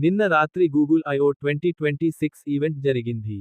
నిన్న రాత్రి Google I/O 2026 event జరిగింది.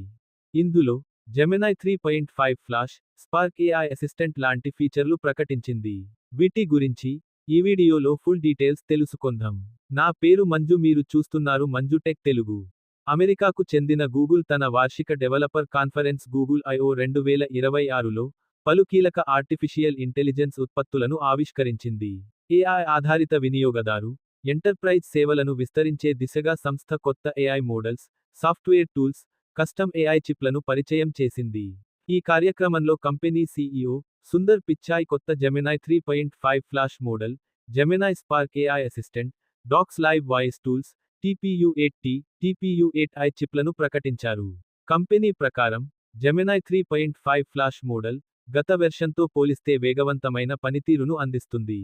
ఇందులో Gemini 3.5 flash, spark AI assistant లాంటి ఫీచర్లు ప్రకటించింది. వీటి గురించి ఈ వీడియోలో ఫుల్ డీటెయిల్స్ తెలుసుకుందాం. నా పేరు మంజు, మీరు చూస్తున్నారు మంజు టెక్ తెలుగు. అమెరికాకు చెందిన గూగుల్ తన వార్షిక డెవలపర్ కాన్ఫరెన్స్ గూగుల్ I/O 2026లో పలు కీలక ఆర్టిఫిషియల్ ఇంటెలిజెన్స్ ఉత్పత్తులను ఆవిష్కరించింది. AI ఆధారిత వినియోగదారు ఎంటర్ప్రైజ్ సేవలను విస్తరించే దిశగా సంస్థ కొత్త AI models, software tools, custom AI చిప్లను పరిచయం చేసింది. ఈ కార్యక్రమంలో కంపెనీ CEO సుందర్ పిచాయ్ కొత్త Gemini 3.5 Flash model, Gemini Spark AI assistant, Docs live voice tools, TPU-8T, TPU-8i చిప్లను ప్రకటించారు. కంపెనీ ప్రకారం జెమినై 3.5 ఫ్లాష్ మోడల్ గత వెర్షన్తో పోలిస్తే వేగవంతమైన పనితీరును అందిస్తుంది.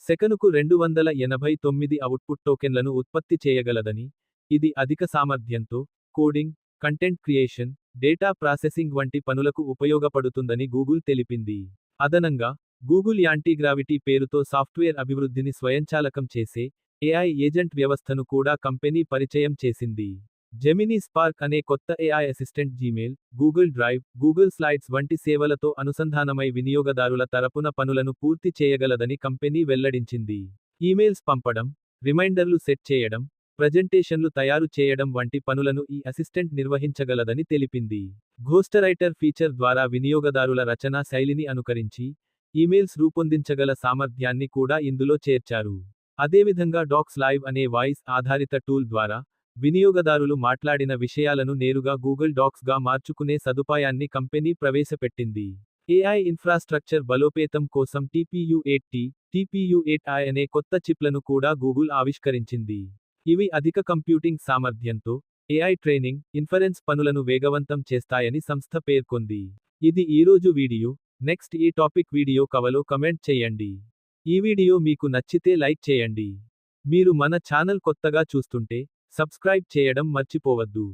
సెకనుకు 289 అవుట్పుట్ టోకెన్లను ఉత్పత్తి చేయగలదని, ఇది అధిక సామర్థ్యంతో coding, content creation, data processing వంటి పనులకు ఉపయోగపడుతుందని గూగుల్ తెలిపింది. అదనంగా, గూగుల్ యాంటీగ్రావిటీ పేరుతో సాఫ్ట్వేర్ అభివృద్ధిని స్వయంచాలకం చేసే AI ఏజెంట్ వ్యవస్థను కూడా కంపెనీ పరిచయం చేసింది. జెమినీ స్పార్క్ అనే కొత్త AI assistant Gmail, Google drive, Google slides వంటి సేవలతో అనుసంధానమై వినియోగదారుల తరపున పనులను పూర్తి చేయగలదని కంపెనీ వెల్లడించింది. ఈమెయిల్స్ పంపడం, రిమైండర్లు సెట్ చేయడం, ప్రజెంటేషన్లు తయారు చేయడం వంటి పనులను ఈ అసిస్టెంట్ నిర్వహించగలదని తెలిపింది. ఘోస్టరైటర్ ఫీచర్ ద్వారా వినియోగదారుల రచనా శైలిని అనుకరించి ఈమెయిల్స్ రూపొందించగల సామర్థ్యాన్ని కూడా ఇందులో చేర్చారు. అదేవిధంగా డాక్స్ లైవ్ అనే వాయిస్ ఆధారిత టూల్ ద్వారా వినియోగదారులు మాట్లాడిన విషయాలను నేరుగా గూగుల్ డాక్స్గా మార్చుకునే సదుపాయాన్ని కంపెనీ ప్రవేశపెట్టింది. AI ఇన్ఫ్రాస్ట్రక్చర్ బలోపేతం కోసం TPU-8T, TPU-8i అనే కొత్త చిప్లను కూడా గూగుల్ ఆవిష్కరించింది. ఇవి అధిక కంప్యూటింగ్ సామర్థ్యంతో AI ట్రైనింగ్, ఇన్ఫరెన్స్ పనులను వేగవంతం చేస్తాయని సంస్థ పేర్కొంది. ఇది ఈరోజు వీడియో. నెక్స్ట్ ఏ టాపిక్ వీడియో కావాలో కమెంట్ చేయండి. ఈ వీడియో మీకు నచ్చితే లైక్ చేయండి. మీరు మన ఛానల్ కొత్తగా చూస్తుంటే సబ్స్క్రైబ్ చేయడం మర్చిపోవద్దు.